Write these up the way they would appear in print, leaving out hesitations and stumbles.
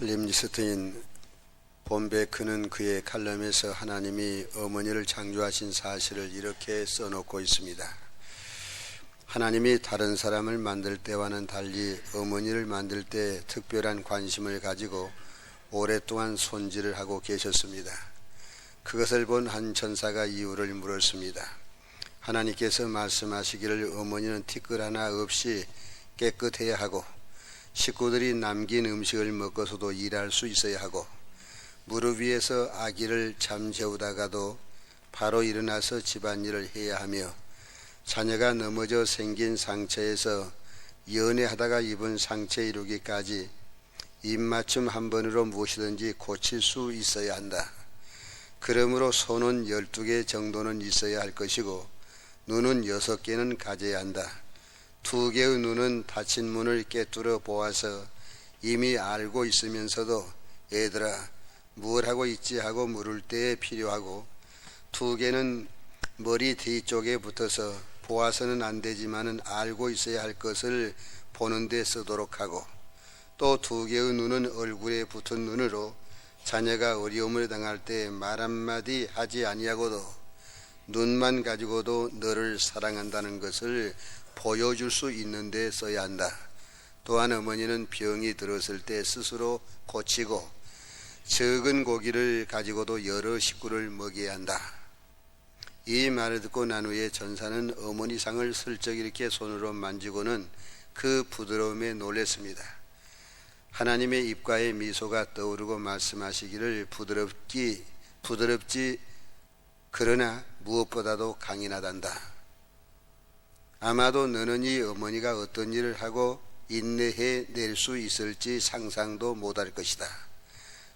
림리스트인 본베크는 그의 칼럼에서 하나님이 어머니를 창조하신 사실을 이렇게 써놓고 있습니다. 하나님이 다른 사람을 만들 때와는 달리 어머니를 만들 때 특별한 관심을 가지고 오랫동안 손질을 하고 계셨습니다. 그것을 본 한 천사가 이유를 물었습니다. 하나님께서 말씀하시기를 어머니는 티끌 하나 없이 깨끗해야 하고 식구들이 남긴 음식을 먹고서도 일할 수 있어야 하고 무릎 위에서 아기를 잠재우다가도 바로 일어나서 집안일을 해야 하며 자녀가 넘어져 생긴 상처에서 연애하다가 입은 상처 이루기까지 입맞춤 한 번으로 무엇이든지 고칠 수 있어야 한다. 그러므로 손은 12개 정도는 있어야 할 것이고 눈은 6개는 가져야 한다. 2개의 눈은 닫힌 문을 깨뚫어 보아서 이미 알고 있으면서도 얘들아 뭘 하고 있지 하고 물을 때에 필요하고 2개는 머리 뒤쪽에 붙어서 보아서는 안 되지만은 알고 있어야 할 것을 보는 데 쓰도록 하고 또 2개의 눈은 얼굴에 붙은 눈으로 자녀가 어려움을 당할 때 말 한마디 하지 아니하고도 눈만 가지고도 너를 사랑한다는 것을 보여줄 수 있는 데 써야 한다. 또한 어머니는 병이 들었을 때 스스로 고치고 적은 고기를 가지고도 여러 식구를 먹여야 한다. 이 말을 듣고 난 후에 전사는 어머니 상을 슬쩍 이렇게 손으로 만지고는 그 부드러움에 놀랐습니다. 하나님의 입가에 미소가 떠오르고 말씀하시기를 부드럽지 그러나 무엇보다도 강인하단다. 아마도 너는 이 어머니가 어떤 일을 하고 인내해 낼 수 있을지 상상도 못할 것이다.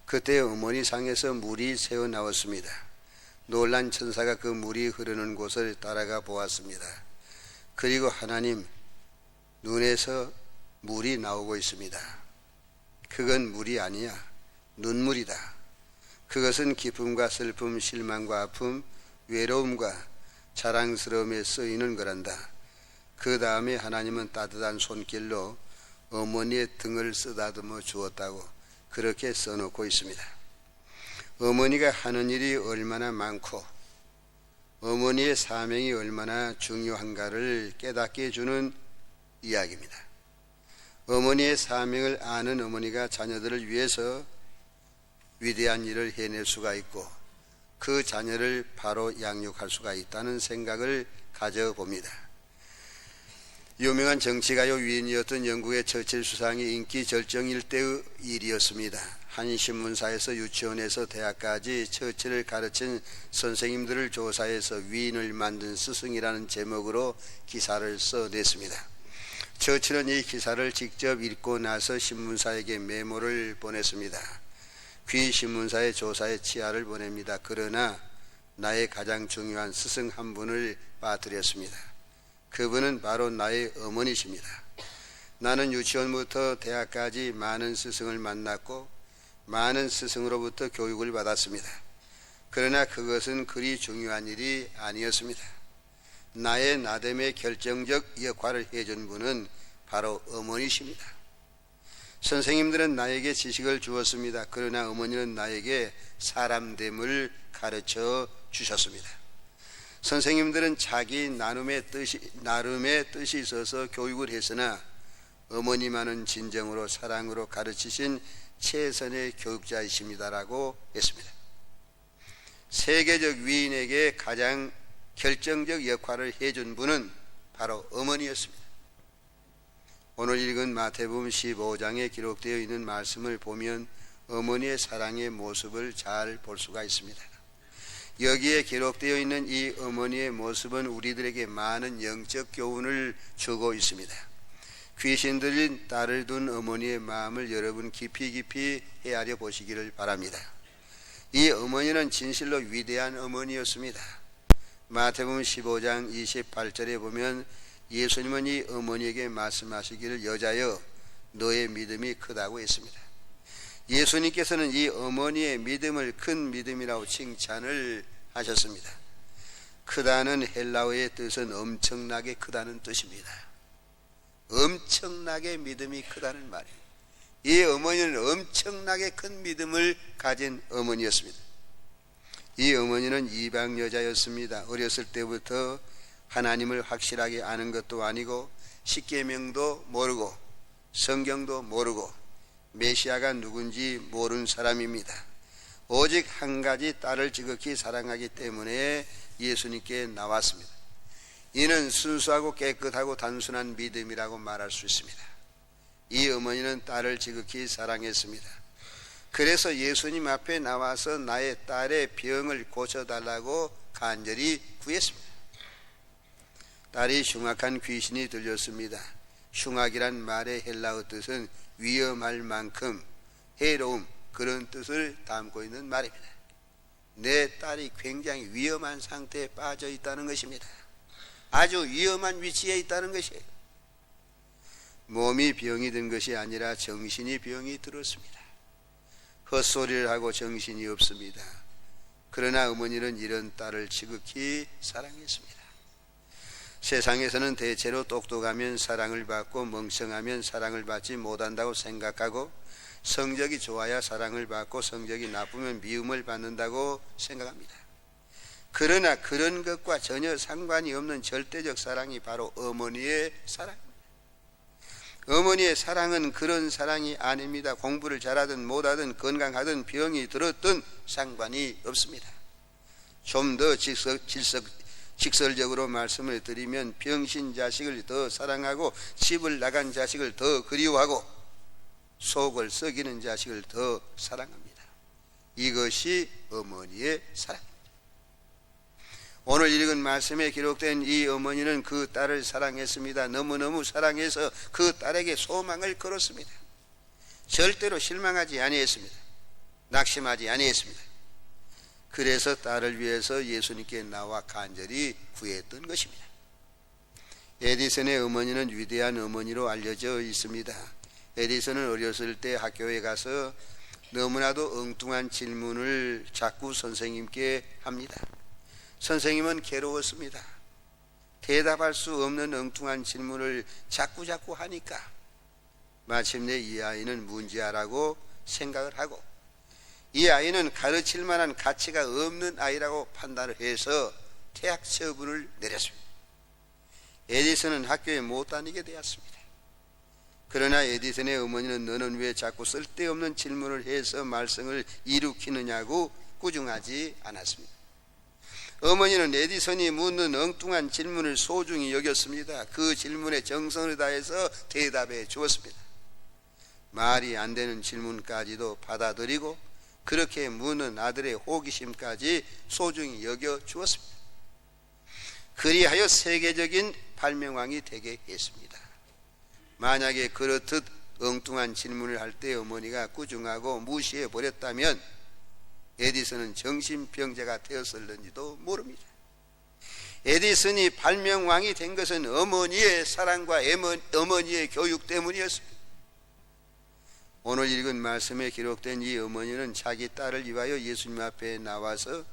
그때 어머니 상에서 물이 새어 나왔습니다. 놀란 천사가 그 물이 흐르는 곳을 따라가 보았습니다. 그리고 하나님 눈에서 물이 나오고 있습니다. 그건 물이 아니야. 눈물이다. 그것은 기쁨과 슬픔, 실망과 아픔, 외로움과 자랑스러움에 쓰이는 거란다. 그 다음에 하나님은 따뜻한 손길로 어머니의 등을 쓰다듬어 주었다고 그렇게 써놓고 있습니다. 어머니가 하는 일이 얼마나 많고 어머니의 사명이 얼마나 중요한가를 깨닫게 해주는 이야기입니다. 어머니의 사명을 아는 어머니가 자녀들을 위해서 위대한 일을 해낼 수가 있고 그 자녀를 바로 양육할 수가 있다는 생각을 가져봅니다. 유명한 정치가요 위인이었던 영국의 처칠 수상이 인기 절정일 때의 일이었습니다. 한 신문사에서 유치원에서 대학까지 처칠을 가르친 선생님들을 조사해서 위인을 만든 스승이라는 제목으로 기사를 써냈습니다. 처칠은 이 기사를 직접 읽고 나서 신문사에게 메모를 보냈습니다. 귀 신문사의 조사에 치아를 보냅니다. 그러나 나의 가장 중요한 스승 한 분을 빠뜨렸습니다. 그분은 바로 나의 어머니십니다. 나는 유치원부터 대학까지 많은 스승을 만났고 많은 스승으로부터 교육을 받았습니다. 그러나 그것은 그리 중요한 일이 아니었습니다. 나의 나됨의 결정적 역할을 해준 분은 바로 어머니십니다. 선생님들은 나에게 지식을 주었습니다. 그러나 어머니는 나에게 사람됨을 가르쳐 주셨습니다. 선생님들은 자기 나름의 뜻이 있어서 교육을 했으나 어머니만은 진정으로 사랑으로 가르치신 최선의 교육자이십니다라고 했습니다. 세계적 위인에게 가장 결정적 역할을 해준 분은 바로 어머니였습니다. 오늘 읽은 마태복음 15장에 기록되어 있는 말씀을 보면 어머니의 사랑의 모습을 잘 볼 수가 있습니다. 여기에 기록되어 있는 이 어머니의 모습은 우리들에게 많은 영적 교훈을 주고 있습니다. 귀신 들린 딸을 둔 어머니의 마음을 여러분 깊이 헤아려 보시기를 바랍니다. 이 어머니는 진실로 위대한 어머니였습니다. 마태복음 15장 28절에 보면 예수님은 이 어머니에게 말씀하시기를 여자여 너의 믿음이 크다고 했습니다. 예수님께서는 이 어머니의 믿음을 큰 믿음이라고 칭찬을 하셨습니다. 크다는 헬라어의 뜻은 엄청나게 크다는 뜻입니다. 엄청나게 믿음이 크다는 말이에요. 이 어머니는 엄청나게 큰 믿음을 가진 어머니였습니다. 이 어머니는 이방 여자였습니다. 어렸을 때부터 하나님을 확실하게 아는 것도 아니고 십계명도 모르고 성경도 모르고 메시아가 누군지 모르는 사람입니다. 오직 한 가지 딸을 지극히 사랑하기 때문에 예수님께 나왔습니다. 이는 순수하고 깨끗하고 단순한 믿음이라고 말할 수 있습니다. 이 어머니는 딸을 지극히 사랑했습니다. 그래서 예수님 앞에 나와서 나의 딸의 병을 고쳐달라고 간절히 구했습니다. 딸이 흉악한 귀신이 들렸습니다. 흉악이란 말의 헬라어 뜻은 위험할 만큼 해로움, 그런 뜻을 담고 있는 말입니다. 내 딸이 굉장히 위험한 상태에 빠져 있다는 것입니다. 아주 위험한 위치에 있다는 것이에요. 몸이 병이 든 것이 아니라 정신이 병이 들었습니다. 헛소리를 하고 정신이 없습니다. 그러나 어머니는 이런 딸을 지극히 사랑했습니다. 세상에서는 대체로 똑똑하면 사랑을 받고 멍청하면 사랑을 받지 못한다고 생각하고 성적이 좋아야 사랑을 받고 성적이 나쁘면 미움을 받는다고 생각합니다. 그러나 그런 것과 전혀 상관이 없는 절대적 사랑이 바로 어머니의 사랑입니다. 어머니의 사랑은 그런 사랑이 아닙니다. 공부를 잘하든 못하든 건강하든 병이 들었든 상관이 없습니다. 좀 더 직설적으로 말씀을 드리면 병신 자식을 더 사랑하고 집을 나간 자식을 더 그리워하고 속을 썩이는 자식을 더 사랑합니다. 이것이 어머니의 사랑입니다. 오늘 읽은 말씀에 기록된 이 어머니는 그 딸을 사랑했습니다. 너무너무 사랑해서 그 딸에게 소망을 걸었습니다. 절대로 실망하지 아니했습니다. 낙심하지 아니했습니다. 그래서 딸을 위해서 예수님께 나와 간절히 구했던 것입니다. 에디슨의 어머니는 위대한 어머니로 알려져 있습니다. 에디슨은 어렸을 때 학교에 가서 너무나도 엉뚱한 질문을 자꾸 선생님께 합니다. 선생님은 괴로웠습니다. 대답할 수 없는 엉뚱한 질문을 자꾸 하니까 마침내 이 아이는 문제아라고 생각을 하고 이 아이는 가르칠 만한 가치가 없는 아이라고 판단을 해서 퇴학 처분을 내렸습니다. 에디슨은 학교에 못 다니게 되었습니다. 그러나 에디슨의 어머니는 너는 왜 자꾸 쓸데없는 질문을 해서 말썽을 일으키느냐고 꾸중하지 않았습니다. 어머니는 에디슨이 묻는 엉뚱한 질문을 소중히 여겼습니다. 그 질문에 정성을 다해서 대답해 주었습니다. 말이 안 되는 질문까지도 받아들이고 그렇게 묻는 아들의 호기심까지 소중히 여겨 주었습니다. 그리하여 세계적인 발명왕이 되게 했습니다. 만약에 그렇듯 엉뚱한 질문을 할 때 어머니가 꾸중하고 무시해 버렸다면 에디슨은 정신병자가 되었을는지도 모릅니다. 에디슨이 발명왕이 된 것은 어머니의 사랑과 어머니의 교육 때문이었습니다. 오늘 읽은 말씀에 기록된 이 어머니는 자기 딸을 위하여 예수님 앞에 나와서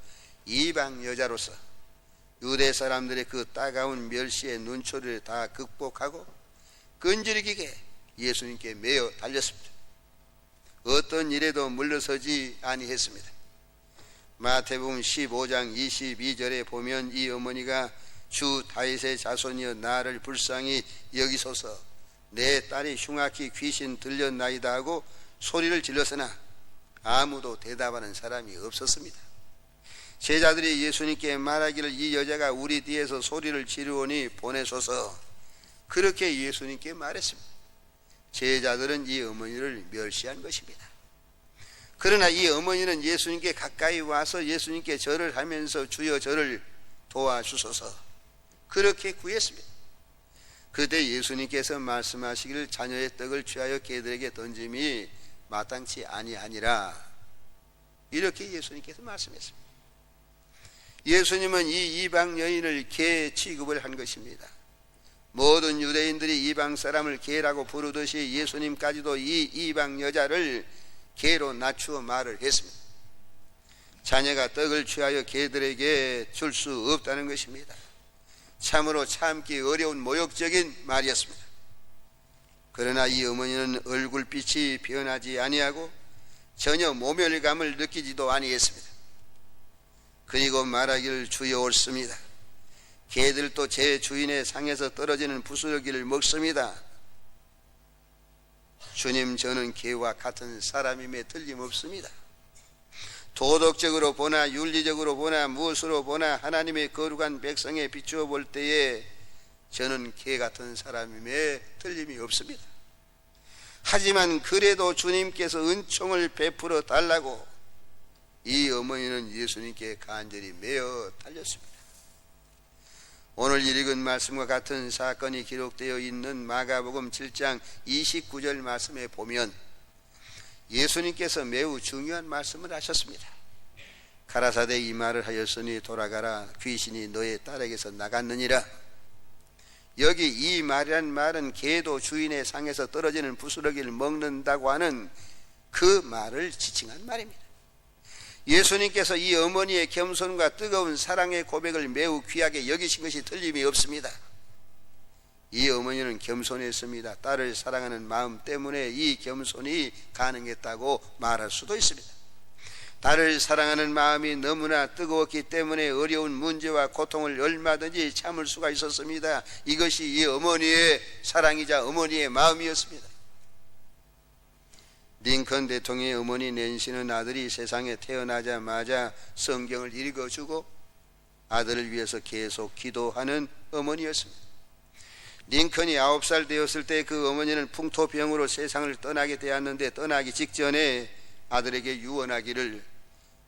이방 여자로서 유대 사람들의 그 따가운 멸시의 눈초리를 다 극복하고 끈질기게 예수님께 매어 달렸습니다. 어떤 일에도 물러서지 아니했습니다. 마태복음 15장 22절에 보면 이 어머니가 주 다윗의 자손이여 나를 불쌍히 여기소서 내 딸이 흉악히 귀신 들렸나이다 하고 소리를 질렀으나 아무도 대답하는 사람이 없었습니다. 제자들이 예수님께 말하기를 이 여자가 우리 뒤에서 소리를 지르오니 보내소서 그렇게 예수님께 말했습니다. 제자들은 이 어머니를 멸시한 것입니다. 그러나 이 어머니는 예수님께 가까이 와서 예수님께 절을 하면서 주여 저를 도와주소서 그렇게 구했습니다. 그때 예수님께서 말씀하시기를 자녀의 떡을 취하여 개들에게 던짐이 마땅치 아니하니라 이렇게 예수님께서 말씀했습니다. 예수님은 이 이방 여인을 개 취급을 한 것입니다. 모든 유대인들이 이방 사람을 개라고 부르듯이 예수님까지도 이 이방 여자를 개로 낮추어 말을 했습니다. 자녀가 떡을 취하여 개들에게 줄 수 없다는 것입니다. 참으로 참기 어려운 모욕적인 말이었습니다. 그러나 이 어머니는 얼굴빛이 변하지 아니하고 전혀 모멸감을 느끼지도 아니했습니다. 그리고 말하기를 주여 옳습니다. 개들도 제 주인의 상에서 떨어지는 부스러기를 먹습니다. 주님, 저는 개와 같은 사람임에 틀림없습니다. 도덕적으로 보나 윤리적으로 보나 무엇으로 보나 하나님의 거룩한 백성에 비추어 볼 때에 저는 개 같은 사람임에 틀림이 없습니다. 하지만 그래도 주님께서 은총을 베풀어 달라고 이 어머니는 예수님께 간절히 매어 달렸습니다. 오늘 읽은 말씀과 같은 사건이 기록되어 있는 마가복음 7장 29절 말씀에 보면 예수님께서 매우 중요한 말씀을 하셨습니다. 가라사대 이 말을 하였으니 돌아가라, 귀신이 너의 딸에게서 나갔느니라. 여기 이 말이란 말은 개도 주인의 상에서 떨어지는 부스러기를 먹는다고 하는 그 말을 지칭한 말입니다. 예수님께서 이 어머니의 겸손과 뜨거운 사랑의 고백을 매우 귀하게 여기신 것이 틀림이 없습니다. 이 어머니는 겸손했습니다. 딸을 사랑하는 마음 때문에 이 겸손이 가능했다고 말할 수도 있습니다. 딸을 사랑하는 마음이 너무나 뜨거웠기 때문에 어려운 문제와 고통을 얼마든지 참을 수가 있었습니다. 이것이 이 어머니의 사랑이자 어머니의 마음이었습니다. 링컨 대통령의 어머니 낸시는 아들이 세상에 태어나자마자 성경을 읽어주고 아들을 위해서 계속 기도하는 어머니였습니다. 링컨이 9살 되었을 때 그 어머니는 풍토병으로 세상을 떠나게 되었는데 떠나기 직전에 아들에게 유언하기를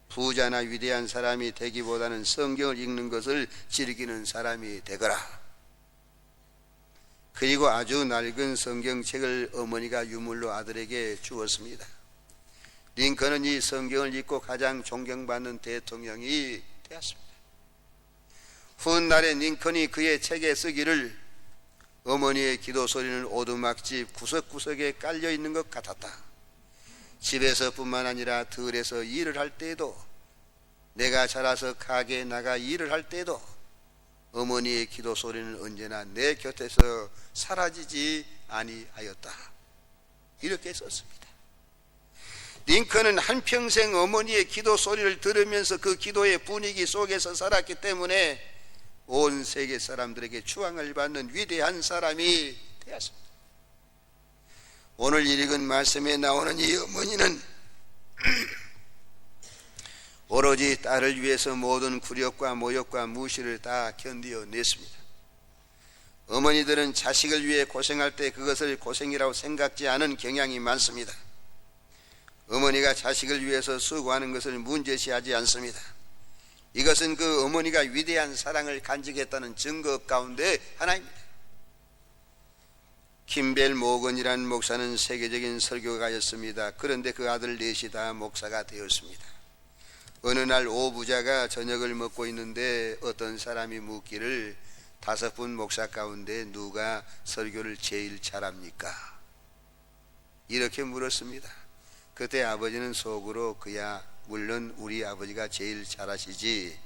부자나 위대한 사람이 되기보다는 성경을 읽는 것을 즐기는 사람이 되거라. 그리고 아주 낡은 성경책을 어머니가 유물로 아들에게 주었습니다. 링컨은 이 성경을 읽고 가장 존경받는 대통령이 되었습니다. 훗날에 링컨이 그의 책에 쓰기를 어머니의 기도 소리는 오두막집 구석구석에 깔려 있는 것 같았다. 집에서뿐만 아니라 들에서 일을 할 때에도, 내가 자라서 가게에 나가 일을 할 때에도 어머니의 기도 소리는 언제나 내 곁에서 사라지지 아니하였다. 이렇게 썼습니다. 링컨은 한평생 어머니의 기도 소리를 들으면서 그 기도의 분위기 속에서 살았기 때문에 온 세계 사람들에게 추앙을 받는 위대한 사람이 되었습니다. 오늘 읽은 말씀에 나오는 이 어머니는 오로지 딸을 위해서 모든 굴욕과 모욕과 무시를 다 견디어냈습니다. 어머니들은 자식을 위해 고생할 때 그것을 고생이라고 생각지 않은 경향이 많습니다. 어머니가 자식을 위해서 수고하는 것을 문제시하지 않습니다. 이것은 그 어머니가 위대한 사랑을 간직했다는 증거 가운데 하나입니다. 김벨 모건이라는 목사는 세계적인 설교가였습니다. 그런데 그 아들 넷이 다 목사가 되었습니다. 어느 날 오부자가 저녁을 먹고 있는데 어떤 사람이 묻기를 5분 목사 가운데 누가 설교를 제일 잘합니까? 이렇게 물었습니다. 그때 아버지는 속으로 그야 물론 우리 아버지가 제일 잘하시지,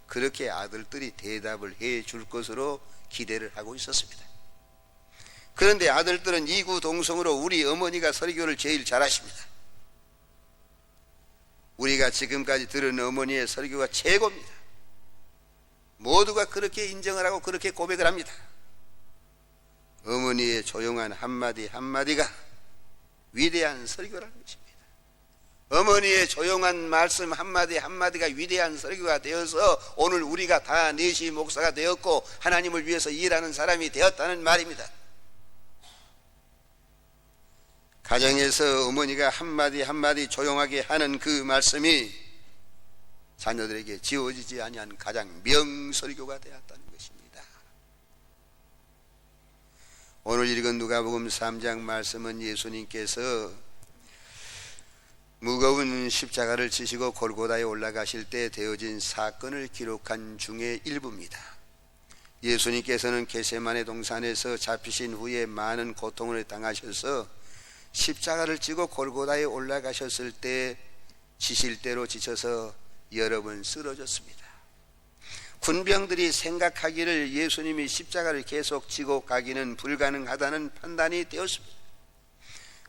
그렇게 아들들이 대답을 해 줄 것으로 기대를 하고 있었습니다. 그런데 아들들은 이구동성으로 우리 어머니가 설교를 제일 잘하십니다. 우리가 지금까지 들은 어머니의 설교가 최고입니다. 모두가 그렇게 인정을 하고 그렇게 고백을 합니다. 어머니의 조용한 한마디 한마디가 위대한 설교라는 것입니다. 어머니의 조용한 말씀 한마디 한마디가 위대한 설교가 되어서 오늘 우리가 다 넷이 목사가 되었고 하나님을 위해서 일하는 사람이 되었다는 말입니다. 가정에서 어머니가 한마디 한마디 조용하게 하는 그 말씀이 자녀들에게 지워지지 아니한 가장 명설교가 되었다는 것입니다. 오늘 읽은 누가복음 3장 말씀은 예수님께서 무거운 십자가를 지시고 골고다에 올라가실 때 되어진 사건을 기록한 중에 일부입니다. 예수님께서는 겟세마네 동산에서 잡히신 후에 많은 고통을 당하셔서 십자가를 지고 골고다에 올라가셨을 때 지실 대로 지쳐서 여러 번 쓰러졌습니다. 군병들이 생각하기를 예수님이 십자가를 계속 지고 가기는 불가능하다는 판단이 되었습니다.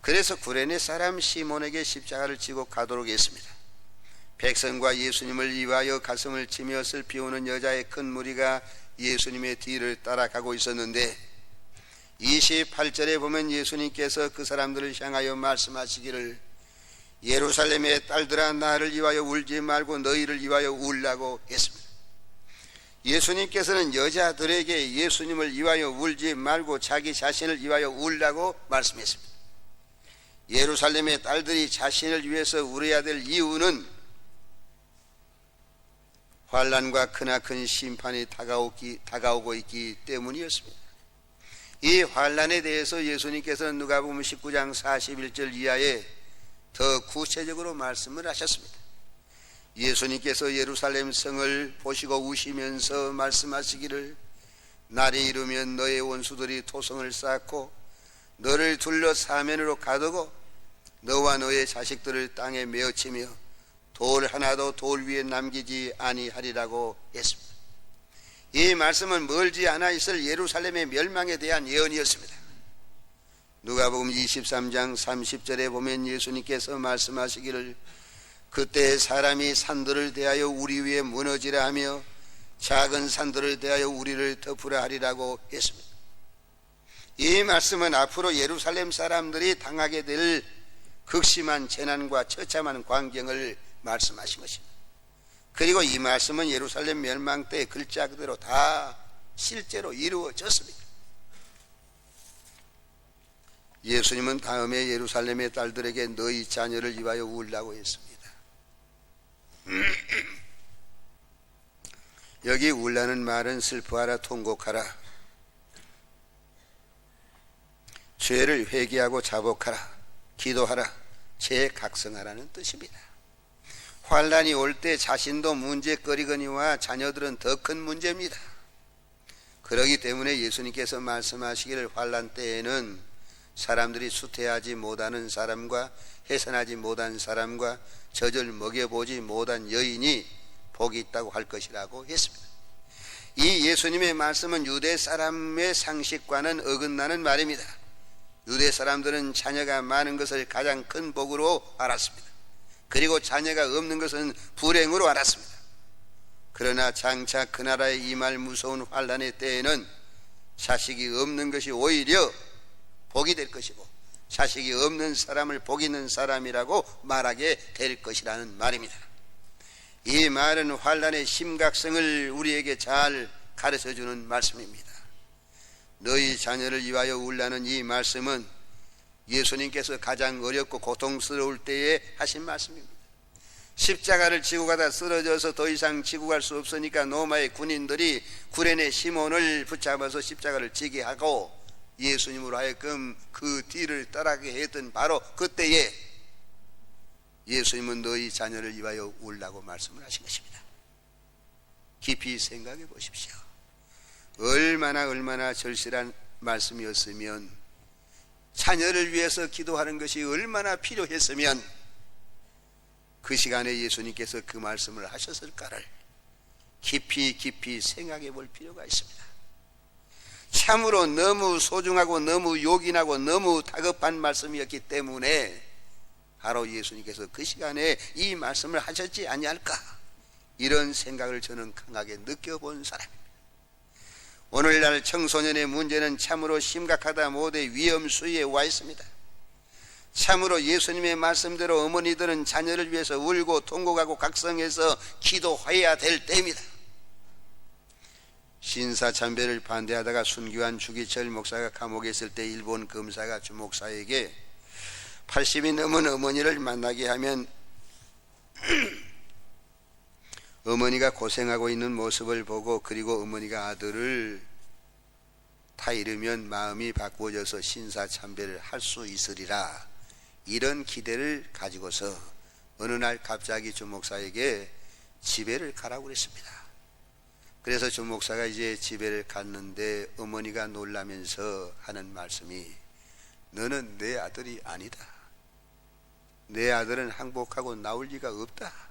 그래서 구레네 사람 시몬에게 십자가를 지고 가도록 했습니다. 백성과 예수님을 위하여 가슴을 치며 슬피우는 여자의 큰 무리가 예수님의 뒤를 따라가고 있었는데 28절에 보면 예수님께서 그 사람들을 향하여 말씀하시기를 예루살렘의 딸들아 나를 위하여 울지 말고 너희를 위하여 울라고 했습니다. 예수님께서는 여자들에게 예수님을 위하여 울지 말고 자기 자신을 위하여 울라고 말씀했습니다. 예루살렘의 딸들이 자신을 위해서 울어야 될 이유는 환난과 크나큰 심판이 다가오고 있기 때문이었습니다. 이 환난에 대해서 예수님께서는 누가복음 19장 41절 이하에 더 구체적으로 말씀을 하셨습니다. 예수님께서 예루살렘 성을 보시고 우시면서 말씀하시기를 날이 이르면 너의 원수들이 토성을 쌓고 너를 둘러 사면으로 가두고 너와 너의 자식들을 땅에 메어치며 돌 하나도 돌 위에 남기지 아니하리라고 했습니다. 이 말씀은 멀지 않아 있을 예루살렘의 멸망에 대한 예언이었습니다. 누가복음 23장 30절에 보면 예수님께서 말씀하시기를 그때 사람이 산들을 대하여 우리 위에 무너지라 하며 작은 산들을 대하여 우리를 덮으라 하리라고 했습니다. 이 말씀은 앞으로 예루살렘 사람들이 당하게 될 극심한 재난과 처참한 광경을 말씀하신 것입니다. 그리고 이 말씀은 예루살렘 멸망 때 글자 그대로 다 실제로 이루어졌습니다. 예수님은 다음에 예루살렘의 딸들에게 너희 자녀를 위하여 울라고 했습니다. 여기 울라는 말은 슬퍼하라, 통곡하라, 죄를 회개하고 자복하라, 기도하라, 재각성하라는 뜻입니다. 환난이 올 때 자신도 문제거리거니와 자녀들은 더 큰 문제입니다. 그렇기 때문에 예수님께서 말씀하시기를 환난 때에는 사람들이 수태하지 못하는 사람과 해산하지 못한 사람과 젖을 먹여보지 못한 여인이 복이 있다고 할 것이라고 했습니다. 이 예수님의 말씀은 유대 사람의 상식과는 어긋나는 말입니다. 유대 사람들은 자녀가 많은 것을 가장 큰 복으로 알았습니다. 그리고 자녀가 없는 것은 불행으로 알았습니다. 그러나 장차 그 나라에 임할 무서운 환난의 때에는 자식이 없는 것이 오히려 복이 될 것이고 자식이 없는 사람을 복 있는 사람이라고 말하게 될 것이라는 말입니다. 이 말은 환난의 심각성을 우리에게 잘 가르쳐주는 말씀입니다. 너희 자녀를 위하여 울라는 이 말씀은 예수님께서 가장 어렵고 고통스러울 때에 하신 말씀입니다. 십자가를 지고 가다 쓰러져서 더 이상 지고 갈 수 없으니까 로마의 군인들이 구레네 시몬을 붙잡아서 십자가를 지게 하고 예수님으로 하여금 그 뒤를 따라가게 했던 바로 그때에 예수님은 너희 자녀를 위하여 울라고 말씀을 하신 것입니다. 깊이 생각해 보십시오. 얼마나 절실한 말씀이었으면, 자녀를 위해서 기도하는 것이 얼마나 필요했으면 그 시간에 예수님께서 그 말씀을 하셨을까를 깊이 생각해 볼 필요가 있습니다. 참으로 너무 소중하고 너무 요긴하고 너무 다급한 말씀이었기 때문에 바로 예수님께서 그 시간에 이 말씀을 하셨지 아니할까, 이런 생각을 저는 강하게 느껴본 사람입니다. 오늘날 청소년의 문제는 참으로 심각하다 못해 위험 수위에 와 있습니다. 참으로 예수님의 말씀대로 어머니들은 자녀를 위해서 울고 통곡하고 각성해서 기도해야 될 때입니다. 신사참배를 반대하다가 순교한 주기철 목사가 감옥에 있을 때 일본 검사가 주 목사에게 80이 넘은 어머니를 만나게 하면 어머니가 고생하고 있는 모습을 보고, 그리고 어머니가 아들을 다 잃으면 마음이 바꾸어져서 신사참배를 할 수 있으리라, 이런 기대를 가지고서 어느 날 갑자기 주 목사에게 집회를 가라고 그랬습니다. 그래서 주 목사가 이제 집회를 갔는데 어머니가 놀라면서 하는 말씀이, 너는 내 아들이 아니다. 내 아들은 항복하고 나올 리가 없다.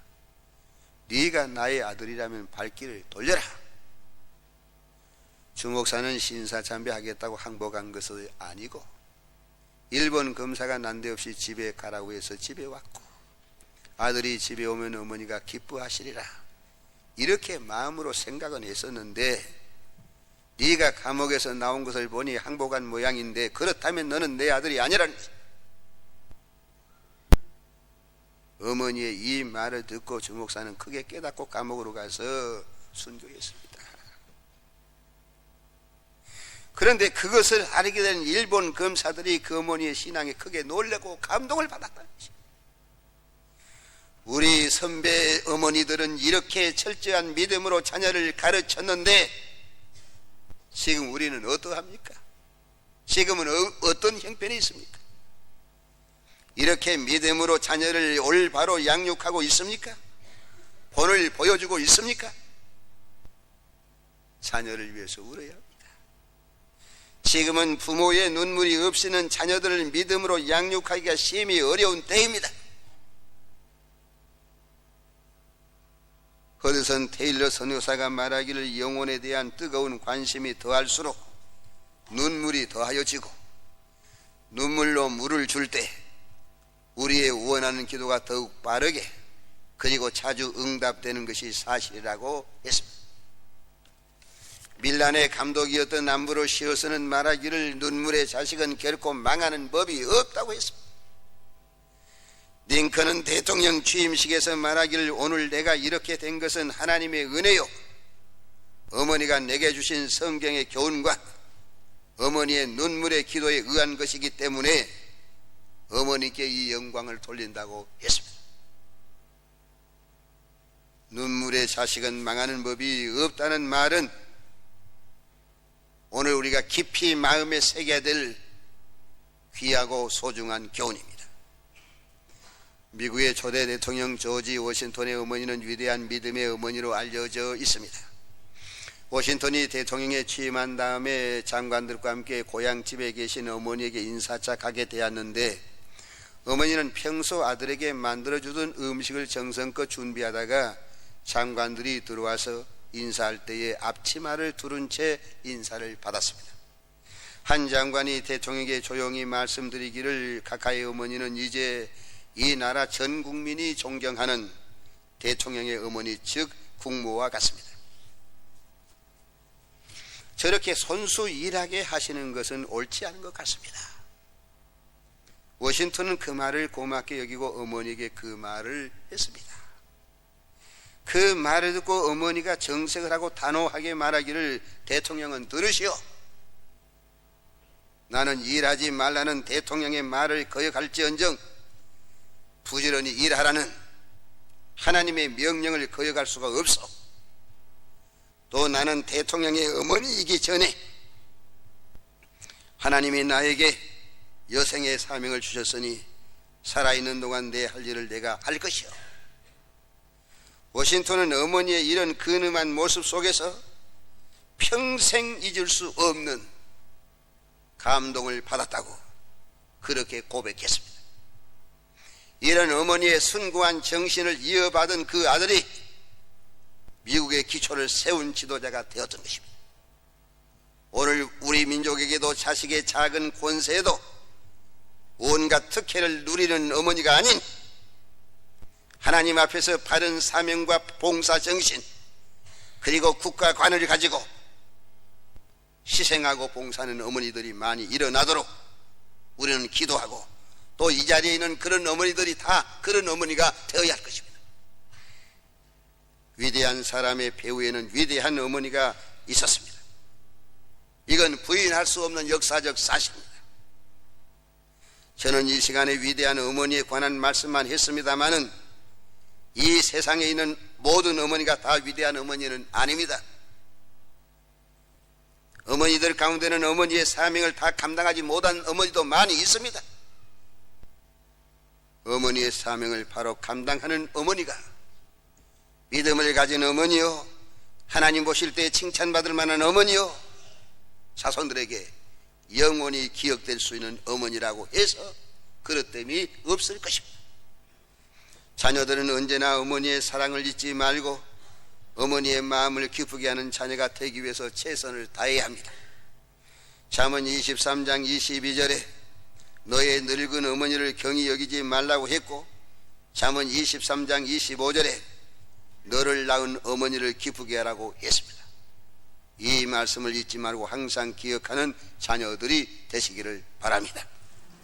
네가 나의 아들이라면 발길을 돌려라. 주 목사는 신사참배 하겠다고 항복한 것은 아니고 일본 검사가 난데없이 집에 가라고 해서 집에 왔고, 아들이 집에 오면 어머니가 기뻐하시리라, 이렇게 마음으로 생각은 했었는데, 네가 감옥에서 나온 것을 보니 항복한 모양인데 그렇다면 너는 내 아들이 아니라는 거지. 어머니의 이 말을 듣고 주목사는 크게 깨닫고 감옥으로 가서 순교했습니다. 그런데 그것을 알게 된 일본 검사들이 그 어머니의 신앙에 크게 놀라고 감동을 받았다는 것입니다. 우리 선배 어머니들은 이렇게 철저한 믿음으로 자녀를 가르쳤는데 지금 우리는 어떠합니까? 지금은 어떤 형편이 있습니까? 이렇게 믿음으로 자녀를 올바로 양육하고 있습니까? 본을 보여주고 있습니까? 자녀를 위해서 울어야 합니다. 지금은 부모의 눈물이 없이는 자녀들을 믿음으로 양육하기가 심히 어려운 때입니다. 허드슨 테일러 선교사가 말하기를 영혼에 대한 뜨거운 관심이 더할수록 눈물이 더하여지고 눈물로 물을 줄 때 우리의 원하는 기도가 더욱 빠르게 그리고 자주 응답되는 것이 사실이라고 했습니다. 밀란의 감독이었던 암브로시어스는 말하기를 눈물의 자식은 결코 망하는 법이 없다고 했습니다. 링컨은 대통령 취임식에서 말하기를 오늘 내가 이렇게 된 것은 하나님의 은혜요, 어머니가 내게 주신 성경의 교훈과 어머니의 눈물의 기도에 의한 것이기 때문에 어머니께 이 영광을 돌린다고 했습니다. 눈물의 자식은 망하는 법이 없다는 말은 오늘 우리가 깊이 마음에 새겨야 될 귀하고 소중한 교훈입니다. 미국의 초대 대통령 조지 워싱턴의 어머니는 위대한 믿음의 어머니로 알려져 있습니다. 워싱턴이 대통령에 취임한 다음에 장관들과 함께 고향집에 계신 어머니에게 인사차 가게 되었는데, 어머니는 평소 아들에게 만들어주던 음식을 정성껏 준비하다가 장관들이 들어와서 인사할 때에 앞치마를 두른 채 인사를 받았습니다. 한 장관이 대통령에게 조용히 말씀드리기를 카카의 어머니는 이제 이 나라 전 국민이 존경하는 대통령의 어머니, 즉 국모와 같습니다. 저렇게 손수 일하게 하시는 것은 옳지 않은 것 같습니다. 워싱턴은 그 말을 고맙게 여기고 어머니에게 그 말을 했습니다. 그 말을 듣고 어머니가 정색을 하고 단호하게 말하기를, 대통령은 들으시오. 나는 일하지 말라는 대통령의 말을 거역할지언정 부지런히 일하라는 하나님의 명령을 거역할 수가 없어. 또 나는 대통령의 어머니이기 전에 하나님이 나에게 여생의 사명을 주셨으니 살아있는 동안 내 할 일을 내가 할 것이요. 워싱턴은 어머니의 이런 근엄한 모습 속에서 평생 잊을 수 없는 감동을 받았다고 그렇게 고백했습니다. 이런 어머니의 숭고한 정신을 이어받은 그 아들이 미국의 기초를 세운 지도자가 되었던 것입니다. 오늘 우리 민족에게도 자식의 작은 권세에도 온갖 특혜를 누리는 어머니가 아닌 하나님 앞에서 바른 사명과 봉사 정신 그리고 국가 관을 가지고 희생하고 봉사하는 어머니들이 많이 일어나도록 우리는 기도하고, 또 이 자리에 있는 그런 어머니들이 다 그런 어머니가 되어야 할 것입니다. 위대한 사람의 배후에는 위대한 어머니가 있었습니다. 이건 부인할 수 없는 역사적 사실입니다. 저는 이 시간에 위대한 어머니에 관한 말씀만 했습니다마는 이 세상에 있는 모든 어머니가 다 위대한 어머니는 아닙니다. 어머니들 가운데는 어머니의 사명을 다 감당하지 못한 어머니도 많이 있습니다. 어머니의 사명을 바로 감당하는 어머니가 믿음을 가진 어머니요, 하나님 보실 때 칭찬받을 만한 어머니요, 자손들에게 영원히 기억될 수 있는 어머니라고 해서 그릇됨이 없을 것입니다. 자녀들은 언제나 어머니의 사랑을 잊지 말고 어머니의 마음을 기쁘게 하는 자녀가 되기 위해서 최선을 다해야 합니다. 잠언 23장 22절에 너의 늙은 어머니를 경히 여기지 말라고 했고, 잠언 23장 25절에 너를 낳은 어머니를 기쁘게 하라고 했습니다. 이 말씀을 잊지 말고 항상 기억하는 자녀들이 되시기를 바랍니다.